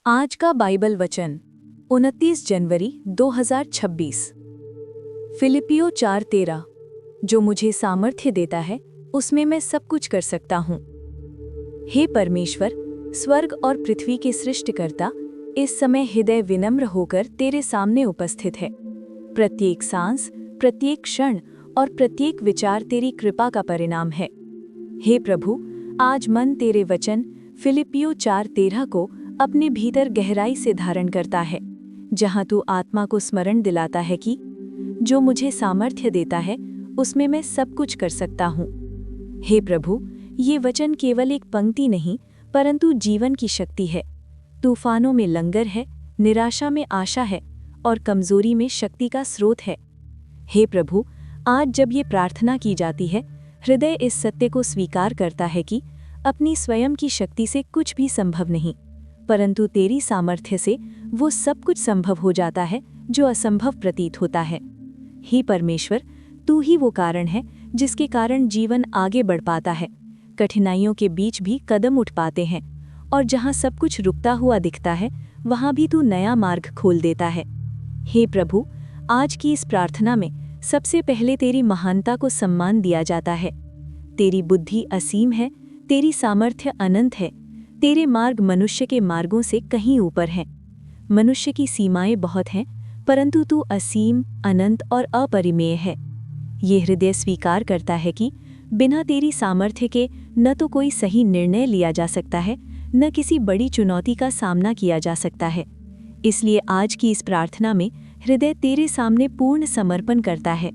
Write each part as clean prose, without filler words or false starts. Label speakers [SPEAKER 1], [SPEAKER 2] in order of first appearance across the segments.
[SPEAKER 1] आज का बाइबल वचन 29 जनवरी 2026। फिलिपियो 4:13। जो मुझे सामर्थ्य देता है उसमें मैं सब कुछ कर सकता हूँ। हे परमेश्वर, स्वर्ग और पृथ्वी के सृष्टिकर्ता, इस समय हृदय विनम्र होकर तेरे सामने उपस्थित है। प्रत्येक सांस, प्रत्येक क्षण और प्रत्येक विचार तेरी कृपा का परिणाम है। हे प्रभु, आज मन तेरे वचन फिलिपियो 4:13 को अपने भीतर गहराई से धारण करता है, जहां तू आत्मा को स्मरण दिलाता है कि जो मुझे सामर्थ्य देता है उसमें मैं सब कुछ कर सकता हूँ। हे प्रभु, ये वचन केवल एक पंक्ति नहीं परंतु जीवन की शक्ति है। तूफानों में लंगर है, निराशा में आशा है और कमजोरी में शक्ति का स्रोत है। हे प्रभु, आज जब ये प्रार्थना की जाती है, हृदय इस सत्य को स्वीकार करता है कि अपनी स्वयं की शक्ति से कुछ भी संभव नहीं, परंतु तेरी सामर्थ्य से वो सब कुछ संभव हो जाता है जो असंभव प्रतीत होता है। हे परमेश्वर, तू ही वो कारण है जिसके कारण जीवन आगे बढ़ पाता है, कठिनाइयों के बीच भी कदम उठ पाते हैं, और जहाँ सब कुछ रुकता हुआ दिखता है वहाँ भी तू नया मार्ग खोल देता है। हे प्रभु, आज की इस प्रार्थना में सबसे पहले तेरी महानता को सम्मान दिया जाता है। तेरी बुद्धि असीम है, तेरी सामर्थ्य अनंत है, तेरे मार्ग मनुष्य के मार्गों से कहीं ऊपर हैं। मनुष्य की सीमाएं बहुत हैं, परंतु तू असीम, अनंत और अपरिमेय है। ये हृदय स्वीकार करता है कि बिना तेरी सामर्थ्य के न तो कोई सही निर्णय लिया जा सकता है, न किसी बड़ी चुनौती का सामना किया जा सकता है। इसलिए आज की इस प्रार्थना में हृदय तेरे सामने पूर्ण समर्पण करता है।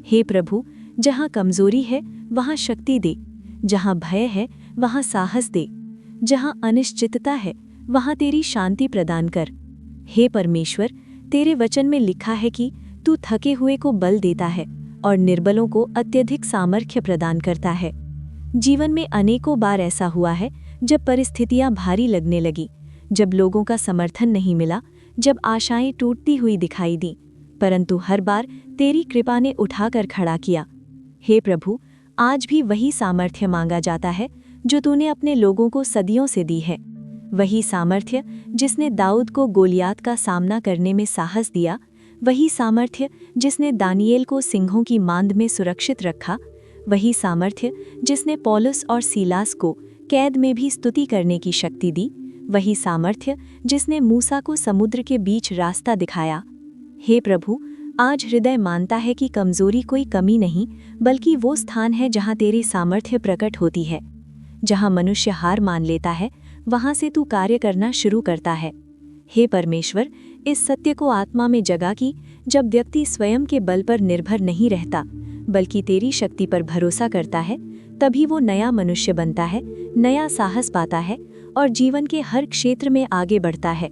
[SPEAKER 1] हे प्रभु, जहाँ कमजोरी है वहाँ शक्ति दे, जहाँ भय है वहाँ साहस दे, जहाँ अनिश्चितता है वहाँ तेरी शांति प्रदान कर। हे परमेश्वर, तेरे वचन में लिखा है कि तू थके हुए को बल देता है और निर्बलों को अत्यधिक सामर्थ्य प्रदान करता है। जीवन में अनेकों बार ऐसा हुआ है जब परिस्थितियां भारी लगने लगी, जब लोगों का समर्थन नहीं मिला, जब आशाएं टूटती हुई दिखाई दी, परंतु हर बार तेरी कृपा ने उठाकर खड़ा किया। हे प्रभु, आज भी वही सामर्थ्य मांगा जाता है जो तूने अपने लोगों को सदियों से दी है। वही सामर्थ्य जिसने दाऊद को गोलियात का सामना करने में साहस दिया, वही सामर्थ्य जिसने दानियेल को सिंहों की मांद में सुरक्षित रखा, वही सामर्थ्य जिसने पौलुस और सीलास को कैद में भी स्तुति करने की शक्ति दी, वही सामर्थ्य जिसने मूसा को समुद्र के बीच रास्ता दिखाया। हे प्रभु, आज हृदय मानता है कि कमजोरी कोई कमी नहीं, बल्कि वो स्थान है जहाँ तेरी सामर्थ्य प्रकट होती है। जहाँ मनुष्य हार मान लेता है वहाँ से तू कार्य करना शुरू करता है। हे परमेश्वर, इस सत्य को आत्मा में जगा कि जब व्यक्ति स्वयं के बल पर निर्भर नहीं रहता बल्कि तेरी शक्ति पर भरोसा करता है, तभी वो नया मनुष्य बनता है, नया साहस पाता है और जीवन के हर क्षेत्र में आगे बढ़ता है।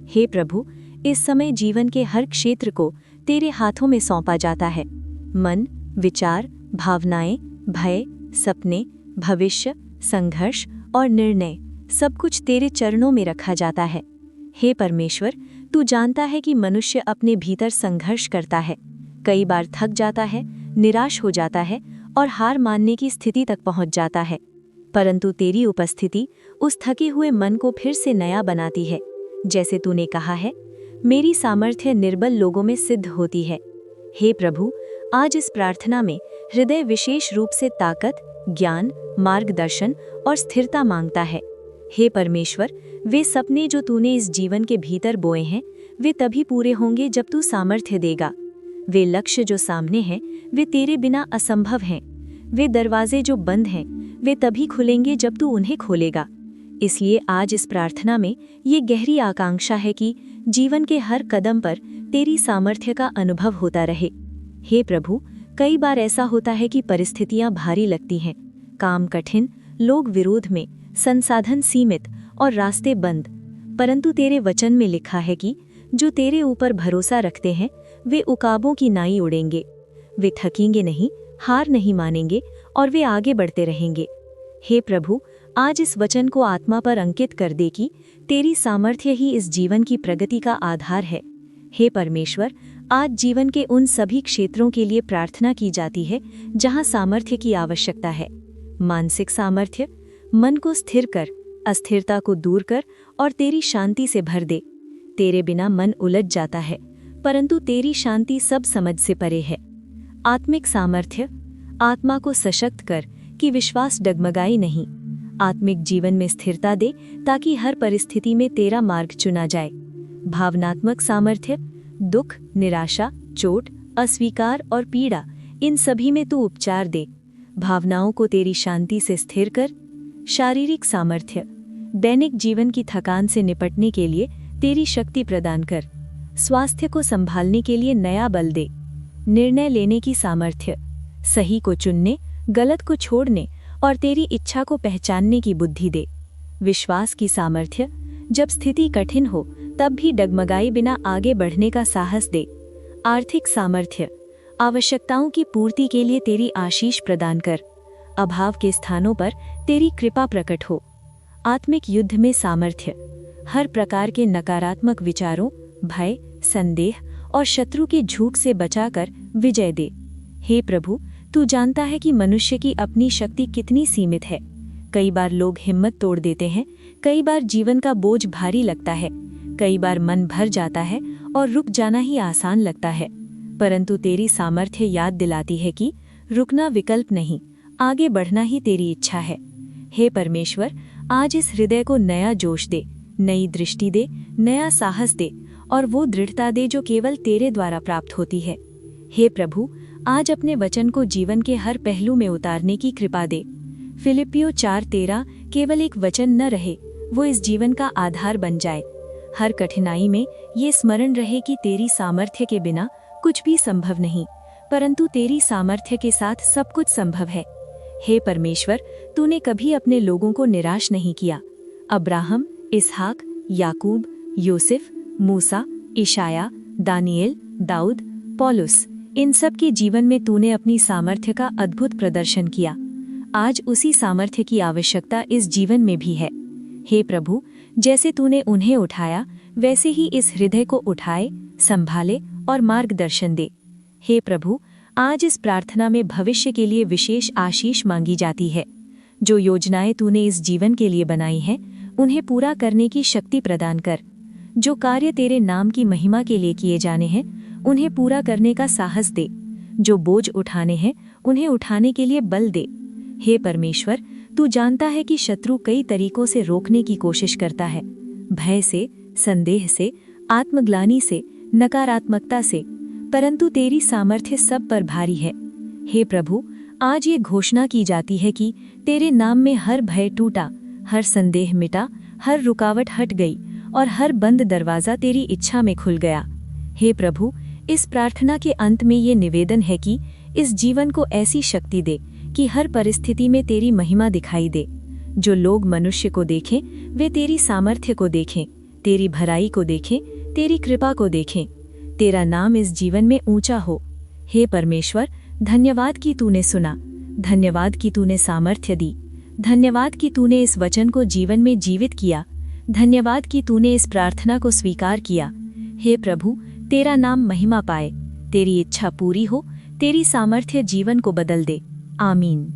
[SPEAKER 1] हे प्रभु, इस समय जीवन के हर क्षेत्र को तेरे हाथों में सौंपा जाता है। मन, विचार, भावनाएं, भय, सपने, भविष्य, संघर्ष और निर्णय, सब कुछ तेरे चरणों में रखा जाता है। हे परमेश्वर, तू जानता है कि मनुष्य अपने भीतर संघर्ष करता है, कई बार थक जाता है, निराश हो जाता है और हार मानने की स्थिति तक पहुंच जाता है, परंतु तेरी उपस्थिति उस थके हुए मन को फिर से नया बनाती है। जैसे तूने कहा है, मेरी सामर्थ्य निर्बल लोगों में सिद्ध होती है। हे प्रभु, आज इस प्रार्थना में हृदय विशेष रूप से ताकत, ज्ञान, मार्गदर्शन और स्थिरता मांगता है। हे परमेश्वर, वे सपने जो तूने इस जीवन के भीतर बोए हैं वे तभी पूरे होंगे जब तू सामर्थ्य देगा। वे लक्ष्य जो सामने हैं वे तेरे बिना असंभव हैं। वे दरवाजे जो बंद हैं वे तभी खुलेंगे जब तू उन्हें खोलेगा। इसलिए आज इस प्रार्थना में ये गहरी आकांक्षा है कि जीवन के हर कदम पर तेरी सामर्थ्य का अनुभव होता रहे। हे प्रभु, कई बार ऐसा होता है कि परिस्थितियां भारी लगती हैं, काम कठिन, लोग विरोध में, संसाधन सीमित और रास्ते बंद, परंतु तेरे वचन में लिखा है कि जो तेरे ऊपर भरोसा रखते हैं वे उकाबों की नाई उड़ेंगे। वे थकेंगे नहीं, हार नहीं मानेंगे और वे आगे बढ़ते रहेंगे। हे प्रभु, आज इस वचन को आत्मा पर अंकित कर दे कि तेरी सामर्थ्य ही इस जीवन की प्रगति का आधार है। हे परमेश्वर, आज जीवन के उन सभी क्षेत्रों के लिए प्रार्थना की जाती है जहां सामर्थ्य की आवश्यकता है। मानसिक सामर्थ्य, मन को स्थिर कर, अस्थिरता को दूर कर और तेरी शांति से भर दे। तेरे बिना मन उलझ जाता है, परंतु तेरी शांति सब समझ से परे है। आत्मिक सामर्थ्य, आत्मा को सशक्त कर कि विश्वास डगमगाए नहीं। आत्मिक जीवन में स्थिरता दे ताकि हर परिस्थिति में तेरा मार्ग चुना जाए। भावनात्मक सामर्थ्य, दुख, निराशा, चोट, अस्वीकार और पीड़ा, इन सभी में तू उपचार दे। भावनाओं को तेरी शांति से स्थिर कर। शारीरिक सामर्थ्य, दैनिक जीवन की थकान से निपटने के लिए तेरी शक्ति प्रदान कर। स्वास्थ्य को संभालने के लिए नया बल दे। निर्णय लेने की सामर्थ्य, सही को चुनने, गलत को छोड़ने और तेरी इच्छा को पहचानने की बुद्धि दे। विश्वास की सामर्थ्य, जब स्थिति कठिन हो तब भी डगमगाए बिना आगे बढ़ने का साहस दे। आर्थिक सामर्थ्य, आवश्यकताओं की पूर्ति के लिए तेरी आशीष प्रदान कर। अभाव के स्थानों पर तेरी कृपा प्रकट हो। आत्मिक युद्ध में सामर्थ्य, हर प्रकार के नकारात्मक विचारों, भय, संदेह और शत्रु के झूठ से बचाकर विजय दे। हे प्रभु, तू जानता है कि मनुष्य की अपनी शक्ति कितनी सीमित है। कई बार लोग हिम्मत तोड़ देते हैं, कई बार जीवन का बोझ भारी लगता है, कई बार मन भर जाता है और रुक जाना ही आसान लगता है। परंतु तेरी सामर्थ्य याद दिलाती है कि रुकना विकल्प नहीं, आगे बढ़ना ही तेरी इच्छा है। हे परमेश्वर, आज इस हृदय को नया जोश दे, नई दृष्टि दे, नया साहस दे और वो दृढ़ता दे जो केवल तेरे द्वारा प्राप्त होती है। हे प्रभु, आज अपने वचन को जीवन के हर पहलू में उतारने की कृपा दे। फिलिपियो 4:13 केवल एक वचन न रहे, वो इस जीवन का आधार बन जाए। हर कठिनाई में ये स्मरण रहे कि तेरी सामर्थ्य के बिना कुछ भी संभव नहीं, परंतु तेरी सामर्थ्य के साथ सब कुछ संभव है। हे परमेश्वर, तूने कभी अपने लोगों को निराश नहीं किया। अब्राहम, इसहाक, याकूब, यूसुफ, मूसा, इशाया, दानिएल, दाऊद, पौलुस, इन सब के जीवन में तूने अपनी सामर्थ्य का अद्भुत प्रदर्शन किया। आज उसी सामर्थ्य की आवश्यकता इस जीवन में भी है। हे प्रभु, जैसे तूने उन्हें उठाया, वैसे ही इस हृदय को उठाए, संभाले और मार्गदर्शन दे। हे प्रभु, आज इस प्रार्थना में भविष्य के लिए विशेष आशीष मांगी जाती है। जो योजनाएं तूने इस जीवन के लिए बनाई हैं, उन्हें पूरा करने की शक्ति प्रदान कर। जो कार्य तेरे नाम की महिमा के लिए किए जाने हैं, उन्हें पूरा करने का साहस दे। जो बोझ उठाने हैं, उन्हें उठाने के लिए बल दे। हे परमेश्वर, तू जानता है कि शत्रु कई तरीकों से रोकने की कोशिश करता है, भय से, संदेह से, आत्मग्लानि से, नकारात्मकता से, परंतु तेरी सामर्थ्य सब पर भारी है। हे प्रभु, आज ये घोषणा की जाती है कि तेरे नाम में हर भय टूटा, हर संदेह मिटा, हर रुकावट हट गई और हर बंद दरवाजा तेरी इच्छा में खुल गया। हे प्रभु, इस प्रार्थना के अंत में ये निवेदन है कि इस जीवन को ऐसी शक्ति दे कि हर परिस्थिति में तेरी महिमा दिखाई दे। जो लोग मनुष्य को देखें, वे तेरी सामर्थ्य को देखें, तेरी भलाई को देखें, तेरी कृपा को देखें। तेरा नाम इस जीवन में ऊंचा हो। हे परमेश्वर, धन्यवाद कि तूने सुना, धन्यवाद कि तूने सामर्थ्य दी, धन्यवाद कि तूने इस वचन को जीवन में जीवित किया, धन्यवाद कि तूने इस प्रार्थना को स्वीकार किया। हे प्रभु, तेरा नाम महिमा पाए, तेरी इच्छा पूरी हो, तेरी सामर्थ्य जीवन को बदल दे। आमीन।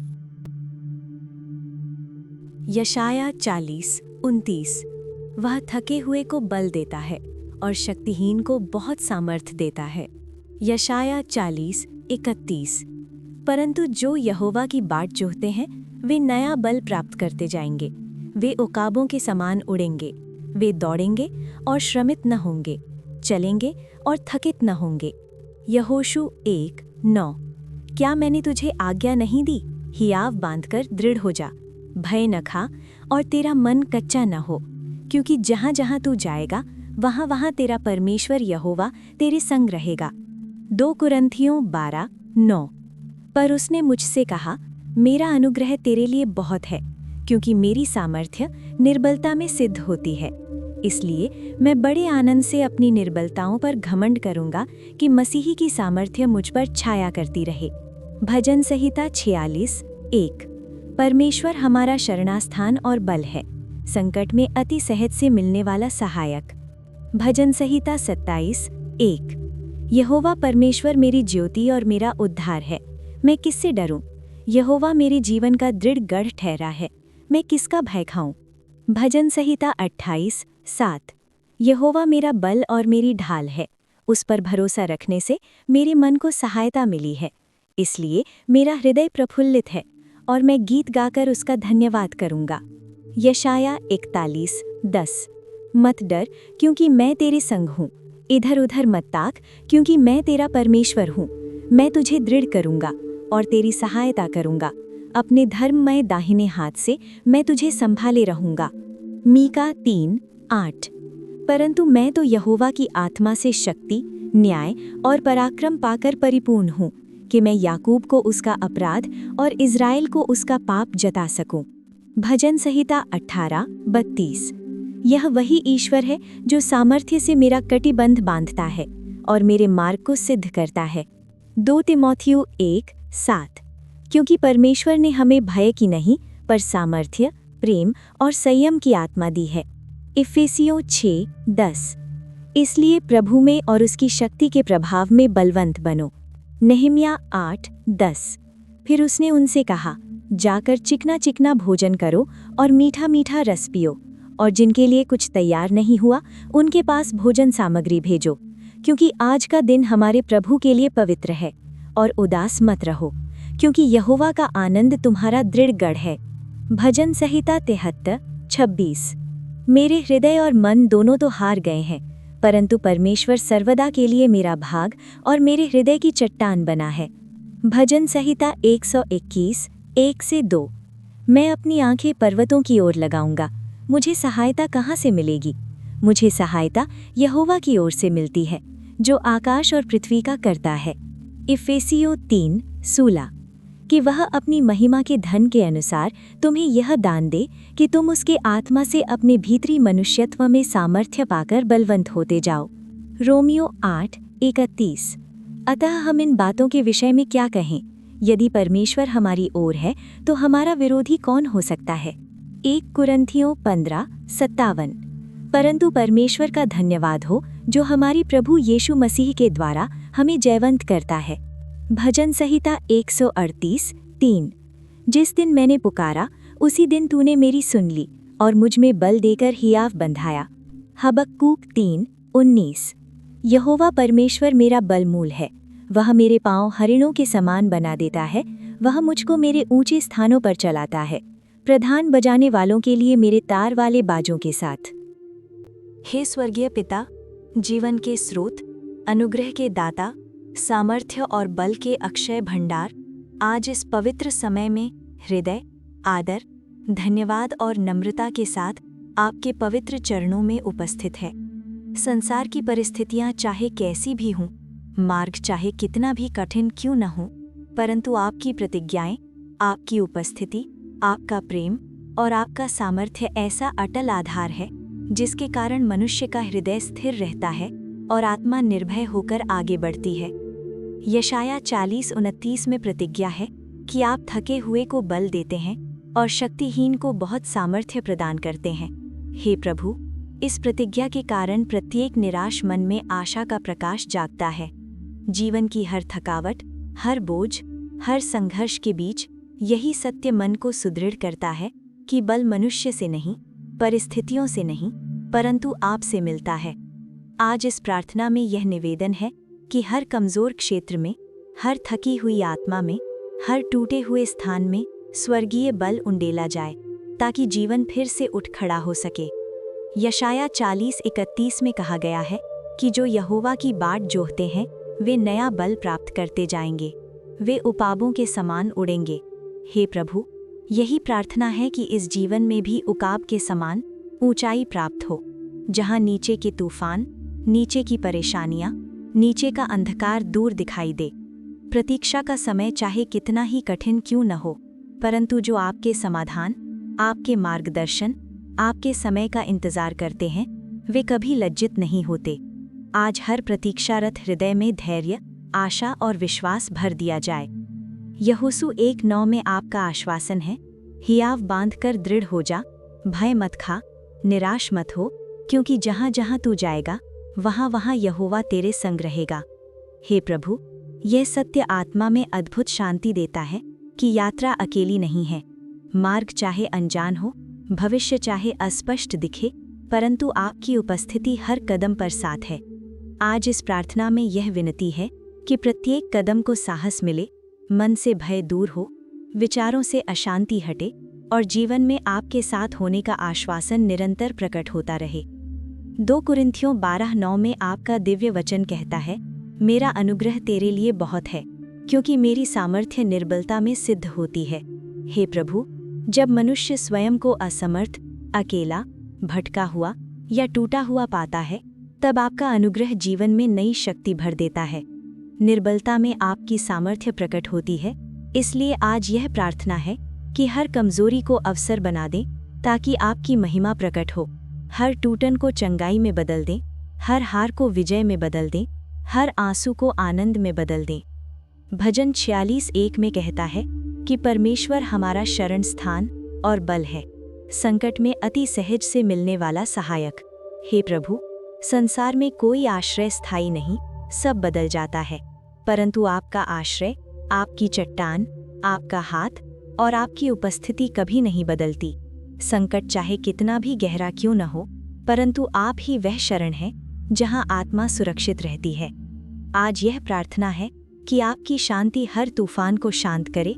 [SPEAKER 1] यशाया 40:29। वह थके हुए को बल देता है और शक्तिहीन को बहुत सामर्थ देता है। यशाया 40:31। परंतु जो यहोवा की बाट जोहते हैं, वे नया बल प्राप्त करते जाएंगे। वे उकाबों के समान उड़ेंगे। वे दौड़ेंगे और श्रमित न होंगे, चलेंगे और थकित न होंगे। यहोशू 1:9। क्या मैंने तुझे आज्ञा नहीं दी? हियाव बांधकर दृढ़ हो जा, भय न खा और तेरा मन कच्चा न हो, क्योंकि जहाँ जहाँ तू जाएगा, वहाँ वहाँ तेरा परमेश्वर यहोवा तेरे संग रहेगा। 2 कुरिन्थियों 12:9। पर उसने मुझसे कहा, मेरा अनुग्रह तेरे लिए बहुत है, क्योंकि मेरी सामर्थ्य निर्बलता में सिद्ध होती है। इसलिए मैं बड़े आनंद से अपनी निर्बलताओं पर घमंड करूंगा कि मसीही की सामर्थ्य मुझ पर छाया करती रहे। भजन संहिता 46:1। परमेश्वर हमारा शरणास्थान और बल है, संकट में अति सहज से मिलने वाला सहायक। भजन संहिता 27:1। यहोवा परमेश्वर मेरी ज्योति और मेरा उद्धार है, मैं किससे डरूं? यहोवा मेरे जीवन का दृढ़ गढ़ ठहरा है, मैं किसका भय खाऊं? भजन संहिता 28, 7। यहोवा मेरा बल और मेरी ढाल है, उस पर भरोसा रखने से मेरे मन को सहायता मिली है, इसलिए मेरा हृदय प्रफुल्लित है और मैं गीत गाकर उसका धन्यवाद करूंगा। यशाया 41:10। मत डर, क्योंकि मैं तेरे संग हूँ, इधर उधर मत ताक, क्योंकि मैं तेरा परमेश्वर हूँ। मैं तुझे दृढ़ करूंगा और तेरी सहायता करूंगा, अपने धर्ममय दाहिने हाथ से मैं तुझे संभाले रहूंगा। मीका 3:8। परंतु मैं तो यहोवा की आत्मा से शक्ति, न्याय और पराक्रम पाकर परिपूर्ण हूँ, कि मैं याकूब को उसका अपराध और इज़राइल को उसका पाप जता सकूं। भजन संहिता 18:32। यह वही ईश्वर है जो सामर्थ्य से मेरा कटिबंध बांधता है और मेरे मार्ग को सिद्ध करता है। 2 तीमुथियुस 1:7। क्योंकि परमेश्वर ने हमें भय की नहीं, पर सामर्थ्य, प्रेम और संयम की आत्मा दी है। इफिसियों 6:10। इसलिए प्रभु में और उसकी शक्ति के प्रभाव में बलवंत बनो। नहम्याह 8:10। फिर उसने उनसे कहा, जाकर चिकना चिकना भोजन करो और मीठा मीठा रस पियो, और जिनके लिए कुछ तैयार नहीं हुआ उनके पास भोजन सामग्री भेजो, क्योंकि आज का दिन हमारे प्रभु के लिए पवित्र है। और उदास मत रहो, क्योंकि यहोवा का आनंद तुम्हारा दृढ़ गढ़ है। भजन संहिता 73:26। मेरे हृदय और मन दोनों तो हार गए हैं, परंतु परमेश्वर सर्वदा के लिए मेरा भाग और मेरे हृदय की चट्टान बना है। भजन संहिता 121:1-2। मैं अपनी आंखें पर्वतों की ओर लगाऊंगा, मुझे सहायता कहाँ से मिलेगी? मुझे सहायता यहोवा की ओर से मिलती है, जो आकाश और पृथ्वी का करता है। इफिसियों 3:16। कि वह अपनी महिमा के धन के अनुसार तुम्हें यह दान दे कि तुम उसके आत्मा से अपने भीतरी मनुष्यत्व में सामर्थ्य पाकर बलवंत होते जाओ। रोमियो 8:31। अतः हम इन बातों के विषय में क्या कहें? यदि परमेश्वर हमारी ओर है तो हमारा विरोधी कौन हो सकता है? 1 कुरिन्थियों 15:57। परंतु परमेश्वर का धन्यवाद हो जो हमारी प्रभु यीशु मसीह के द्वारा हमें जयवंत करता है। भजन संहिता 138:3। जिस दिन मैंने पुकारा उसी दिन तूने मेरी सुन ली और मुझ में बल देकर हियाव बंधाया। हबक्कूक 3:19। यहोवा परमेश्वर मेरा बलमूल है, वह मेरे पांव हरिणों के समान बना देता है, वह मुझको मेरे ऊंचे स्थानों पर चलाता है, प्रधान बजाने वालों के लिए मेरे तार वाले बाजों के साथ। हे स्वर्गीय पिता, जीवन के स्रोत, अनुग्रह के दाता, सामर्थ्य और बल के अक्षय भंडार, आज इस पवित्र समय में हृदय, आदर, धन्यवाद और नम्रता के साथ आपके पवित्र चरणों में उपस्थित है। संसार की परिस्थितियां चाहे कैसी भी हों, मार्ग चाहे कितना भी कठिन क्यों न हो, परंतु आपकी प्रतिज्ञाएं, आपकी उपस्थिति, आपका प्रेम और आपका सामर्थ्य ऐसा अटल आधार है जिसके कारण मनुष्य का हृदय स्थिर रहता है और आत्मा निर्भय होकर आगे बढ़ती है। यशाया 40:29 में प्रतिज्ञा है कि आप थके हुए को बल देते हैं और शक्तिहीन को बहुत सामर्थ्य प्रदान करते हैं। हे प्रभु, इस प्रतिज्ञा के कारण प्रत्येक निराश मन में आशा का प्रकाश जागता है। जीवन की हर थकावट, हर बोझ, हर संघर्ष के बीच यही सत्य मन को सुदृढ़ करता है कि बल मनुष्य से नहीं, परिस्थितियों से नहीं, परंतु आपसे मिलता है। आज इस प्रार्थना में यह निवेदन है कि हर कमजोर क्षेत्र में, हर थकी हुई आत्मा में, हर टूटे हुए स्थान में स्वर्गीय बल उंडेला जाए, ताकि जीवन फिर से उठ खड़ा हो सके। यशाया 40:31 में कहा गया है कि जो यहोवा की बाट जोहते हैं वे नया बल प्राप्त करते जाएंगे, वे उकाबों के समान उड़ेंगे। हे प्रभु, यही प्रार्थना है कि इस जीवन में भी उकाब के समान ऊंचाई प्राप्त हो, जहां नीचे के तूफान, नीचे की परेशानियां, नीचे का अंधकार दूर दिखाई दे। प्रतीक्षा का समय चाहे कितना ही कठिन क्यों न हो, परंतु जो आपके समाधान, आपके मार्गदर्शन, आपके समय का इंतजार करते हैं, वे कभी लज्जित नहीं होते। आज हर प्रतीक्षारत हृदय में धैर्य, आशा और विश्वास भर दिया जाए। यहोशू 1:9 में आपका आश्वासन है, हियाव बांधकर दृढ़ हो जा, भय मत खा, निराश मत हो, क्योंकि जहाँ जहाँ तू जाएगा वहाँ वहाँ यहोवा तेरे संग रहेगा। हे प्रभु, यह सत्य आत्मा में अद्भुत शांति देता है कि यात्रा अकेली नहीं है। मार्ग चाहे अनजान हो, भविष्य चाहे अस्पष्ट दिखे,
[SPEAKER 2] परंतु आपकी उपस्थिति हर कदम पर साथ है। आज इस प्रार्थना में यह विनती है कि प्रत्येक कदम को साहस मिले, मन से भय दूर हो, विचारों से अशांति हटे और जीवन में आपके साथ होने का आश्वासन निरंतर प्रकट होता रहे। 2 कुरिन्थियों 12:9 में आपका दिव्य वचन कहता है, मेरा अनुग्रह तेरे लिए बहुत है, क्योंकि मेरी सामर्थ्य निर्बलता में सिद्ध होती है। हे प्रभु, जब मनुष्य स्वयं को असमर्थ, अकेला, भटका हुआ या टूटा हुआ पाता है, तब आपका अनुग्रह जीवन में नई शक्ति भर देता है। निर्बलता में आपकी सामर्थ्य प्रकट होती है। इसलिए आज यह प्रार्थना है कि हर कमजोरी को अवसर बना दें ताकि आपकी महिमा प्रकट हो। हर टूटन को चंगाई में बदल दें, हर हार को विजय में बदल दें, हर आंसू को आनंद में बदल दें। भजन 46:1 में कहता है कि परमेश्वर हमारा शरण स्थान और बल है, संकट में अति सहज से मिलने वाला सहायक। हे प्रभु, संसार में कोई आश्रय स्थायी नहीं, सब बदल जाता है, परंतु आपका आश्रय, आपकी चट्टान, आपका हाथ और आपकी उपस्थिति कभी नहीं बदलती। संकट चाहे कितना भी गहरा क्यों न हो, परंतु आप ही वह शरण है जहां आत्मा सुरक्षित रहती है। आज यह प्रार्थना है कि आपकी शांति हर तूफान को शांत करे,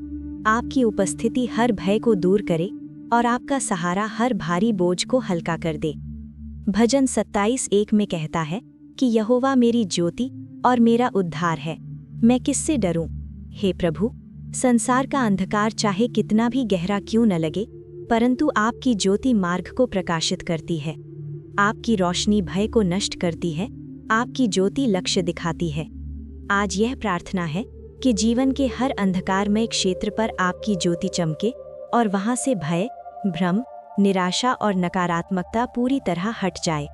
[SPEAKER 2] आपकी उपस्थिति हर भय को दूर करे और आपका सहारा हर भारी बोझ को हल्का कर दे। भजन 27:1 में कहता है कि यहोवा मेरी ज्योति और मेरा उद्धार है, मैं किससे डरूं। हे प्रभु, संसार का अंधकार चाहे कितना भी गहरा क्यों न लगे, परंतु आपकी ज्योति मार्ग को प्रकाशित करती है। आपकी रोशनी भय को नष्ट करती है, आपकी ज्योति लक्ष्य दिखाती है। आज यह प्रार्थना है कि जीवन के हर अंधकारमय क्षेत्र पर आपकी ज्योति चमके और वहां से भय, भ्रम, निराशा और नकारात्मकता पूरी तरह हट जाए।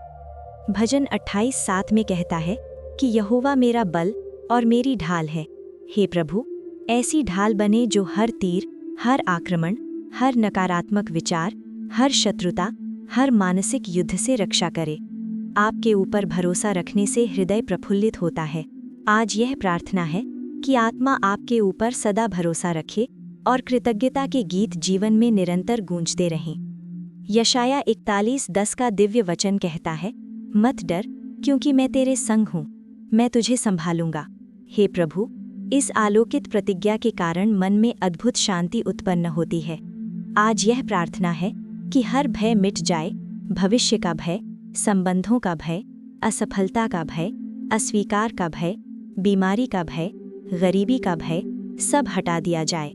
[SPEAKER 2] भजन 28:7 में कहता है कि यहोवा मेरा बल और मेरी ढाल है। हे प्रभु, ऐसी ढाल बने जो हर तीर, हर आक्रमण, हर नकारात्मक विचार, हर शत्रुता, हर मानसिक युद्ध से रक्षा करे। आपके ऊपर भरोसा रखने से हृदय प्रफुल्लित होता है। आज यह प्रार्थना है कि आत्मा आपके ऊपर सदा भरोसा रखे और कृतज्ञता के गीत जीवन में निरंतर गूंजते रहें। यशाया 41:10 का दिव्य वचन कहता है, मत डर, क्योंकि मैं तेरे संग हूँ, मैं तुझे संभालूंगा। हे प्रभु, इस आलोकित प्रतिज्ञा के कारण मन में अद्भुत शांति उत्पन्न होती है। आज यह प्रार्थना है कि हर भय मिट जाए, भविष्य का भय, संबंधों का भय, असफलता का भय, अस्वीकार का भय, बीमारी का भय, गरीबी का भय, सब हटा दिया जाए।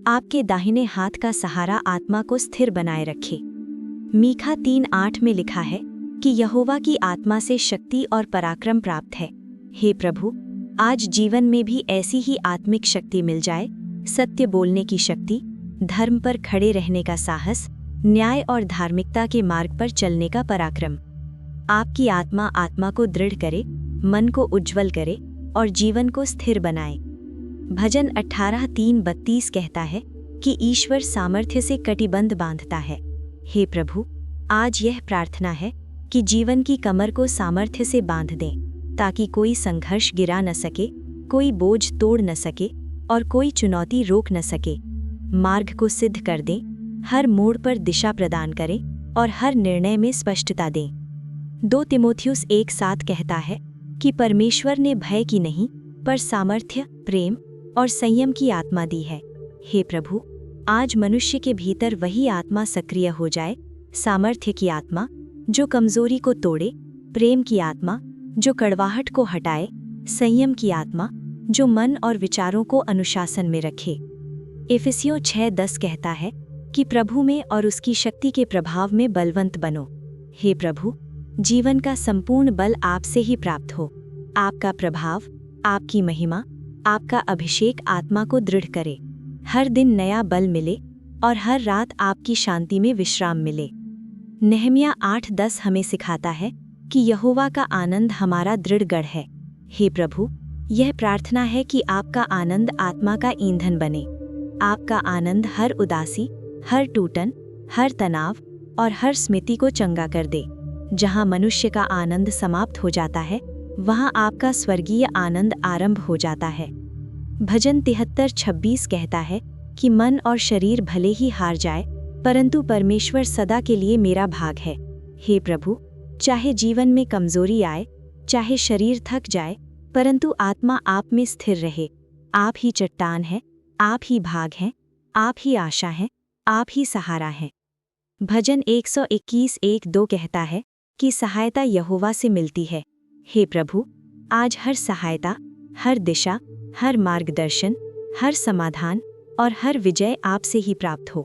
[SPEAKER 2] आपके दाहिने हाथ का सहारा आत्मा को स्थिर बनाए रखे। मीखा 3:8 में लिखा है कि यहोवा की आत्मा से शक्ति और पराक्रम प्राप्त है। हे प्रभु, आज जीवन में भी ऐसी ही आत्मिक शक्ति मिल जाए, सत्य बोलने की शक्ति, धर्म पर खड़े रहने का साहस, न्याय और धार्मिकता के मार्ग पर चलने का पराक्रम। आपकी आत्मा को दृढ़ करे, मन को उज्ज्वल करे और जीवन को स्थिर बनाए। भजन 18:3-32 कहता है कि ईश्वर सामर्थ्य से कटिबंध बांधता है। हे प्रभु, आज यह प्रार्थना है कि जीवन की कमर को सामर्थ्य से बांध दें, ताकि कोई संघर्ष गिरा न सके, कोई बोझ तोड़ न सके और कोई चुनौती रोक न सके। मार्ग को सिद्ध कर दें, हर मोड़ पर दिशा प्रदान करें और हर निर्णय में स्पष्टता दें। 2 तिमोथियुस 1:7 कहता है कि परमेश्वर ने भय की नहीं, पर सामर्थ्य, प्रेम और संयम की आत्मा दी है। हे प्रभु, आज मनुष्य के भीतर वही आत्मा सक्रिय हो जाए, सामर्थ्य की आत्मा जो कमजोरी को तोड़े, प्रेम की आत्मा जो कड़वाहट को हटाए, संयम की आत्मा जो मन और विचारों को अनुशासन में रखे। इफिसियों 6:10 कहता है कि प्रभु में और उसकी शक्ति के प्रभाव में बलवंत बनो। हे प्रभु, जीवन का संपूर्ण बल आपसे ही प्राप्त हो। आपका प्रभाव, आपकी महिमा, आपका अभिषेक आत्मा को दृढ़ करे। हर दिन नया बल मिले और हर रात आपकी शांति में विश्राम मिले। नेहमिया 8:10 हमें सिखाता है कि यहोवा का आनंद हमारा दृढ़ गढ़ है। हे प्रभु, यह प्रार्थना है कि आपका आनंद आत्मा का ईंधन बने। आपका आनंद हर उदासी, हर टूटन, हर तनाव और हर स्मृति को चंगा कर दे। जहाँ मनुष्य का आनंद समाप्त हो जाता है, वहाँ आपका स्वर्गीय आनंद आरंभ हो जाता है। भजन 73:26 कहता है कि मन और शरीर भले ही हार जाए, परंतु परमेश्वर सदा के लिए मेरा भाग है। हे प्रभु, चाहे जीवन में कमजोरी आए, चाहे शरीर थक जाए, परंतु आत्मा आप में स्थिर रहे। आप ही चट्टान है, आप ही भाग हैं, आप ही आशा हैं, आप ही सहारा हैं। भजन 121:1-2 कहता है कि सहायता यहोवा से मिलती है। हे प्रभु, आज हर सहायता, हर दिशा, हर मार्गदर्शन, हर समाधान और हर विजय आपसे ही प्राप्त हो।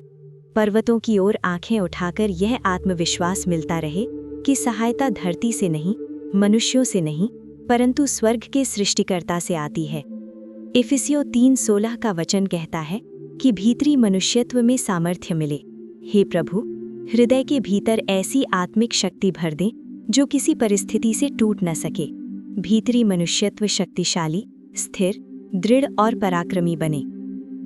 [SPEAKER 2] पर्वतों की ओर आंखें उठाकर यह आत्मविश्वास मिलता रहे कि सहायता धरती से नहीं, मनुष्यों से नहीं, परंतु स्वर्ग के सृष्टिकर्ता से आती है। इफिसियों 3:16 का वचन कहता है कि भीतरी मनुष्यत्व में सामर्थ्य मिले। हे प्रभु, हृदय के भीतर ऐसी आत्मिक शक्ति भर दें जो किसी परिस्थिति से टूट न सके। भीतरी मनुष्यत्व शक्तिशाली, स्थिर, दृढ़ और पराक्रमी बने।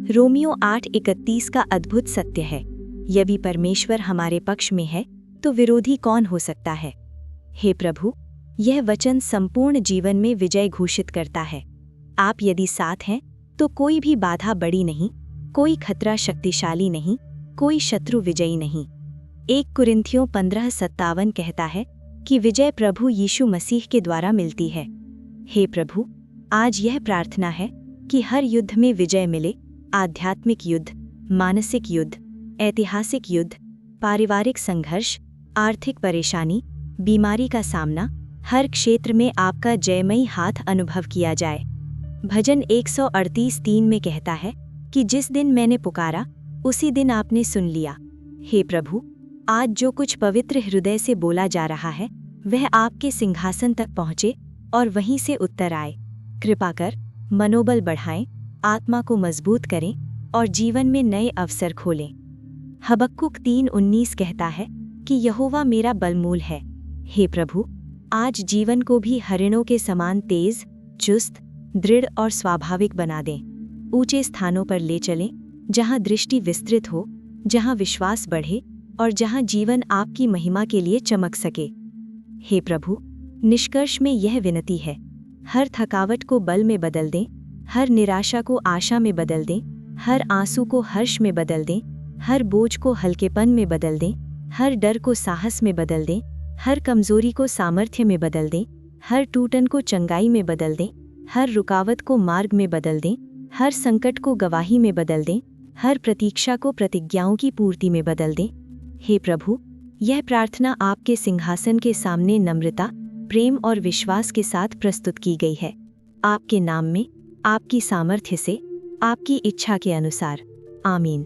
[SPEAKER 2] रोमियो 8:31 का अद्भुत सत्य है, यदि परमेश्वर हमारे पक्ष में है तो विरोधी कौन हो सकता है। हे प्रभु, यह वचन संपूर्ण जीवन में विजय घोषित करता है। आप यदि साथ हैं तो कोई भी बाधा बड़ी नहीं, कोई खतरा शक्तिशाली नहीं, कोई शत्रु विजयी नहीं। 1 कुरिन्थियों 15:57 कहता है कि विजय प्रभु यीशु मसीह के द्वारा मिलती है। हे प्रभु, आज यह प्रार्थना है कि हर युद्ध में विजय मिले। आध्यात्मिक युद्ध, मानसिक युद्ध, ऐतिहासिक युद्ध, पारिवारिक संघर्ष, आर्थिक परेशानी, बीमारी का सामना, हर क्षेत्र में आपका जयमयी हाथ अनुभव किया जाए। भजन 138:3 में कहता है कि जिस दिन मैंने पुकारा उसी दिन आपने सुन लिया। हे प्रभु, आज जो कुछ पवित्र हृदय से बोला जा रहा है वह आपके सिंहासन तक पहुँचे और वहीं से उत्तर आए। कृपा कर मनोबल बढ़ाएं, आत्मा को मजबूत करें और जीवन में नए अवसर खोलें। हबक्कुक 3:19 कहता है कि यहोवा मेरा बलमूल है। हे प्रभु, आज जीवन को भी हरिणों के समान तेज, चुस्त, दृढ़ और स्वाभाविक बना दें। ऊंचे स्थानों पर ले चलें, जहां दृष्टि विस्तृत हो, जहां विश्वास बढ़े और जहां जीवन आपकी महिमा के लिए चमक सके। हे प्रभु, निष्कर्ष में यह विनती है, हर थकावट को बल में बदल दें, हर निराशा को आशा में बदल दें, हर आंसू को हर्ष में बदल दें, हर बोझ को हल्केपन में बदल दें, हर डर को साहस में बदल दें, हर कमजोरी को सामर्थ्य में बदल दें, हर टूटन को चंगाई में बदल दें, हर रुकावट को मार्ग में बदल दें, हर संकट को गवाही में बदल दें, हर प्रतीक्षा को प्रतिज्ञाओं की पूर्ति में बदल दें। हे प्रभु, यह प्रार्थना आपके सिंहासन के सामने नम्रता, प्रेम और विश्वास के साथ प्रस्तुत की गई है। आपके नाम में, आपकी सामर्थ्य से, आपकी इच्छा के अनुसार। आमीन।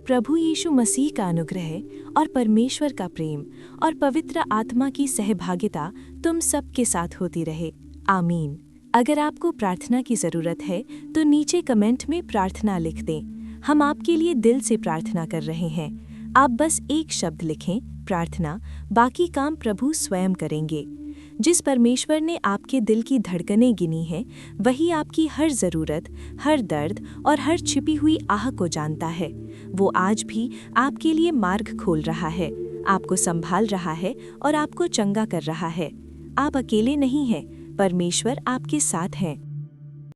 [SPEAKER 1] प्रभु यीशु मसीह का अनुग्रह और परमेश्वर का प्रेम और पवित्र आत्मा की सहभागिता तुम सबके साथ होती रहे। आमीन। अगर आपको प्रार्थना की ज़रूरत है तो नीचे कमेंट में प्रार्थना लिख दें। हम आपके लिए दिल से प्रार्थना कर रहे हैं। आप बस एक शब्द लिखें, प्रार्थना, बाकी काम प्रभु स्वयं करेंगे। जिस परमेश्वर ने आपके दिल की धड़कनें गिनी हैं, वही आपकी हर ज़रूरत, हर दर्द और हर छिपी हुई आह को जानता है। वो आज भी आपके लिए मार्ग खोल रहा है, आपको संभाल रहा है और आपको चंगा कर रहा है। आप अकेले नहीं हैं, परमेश्वर आपके साथ हैं।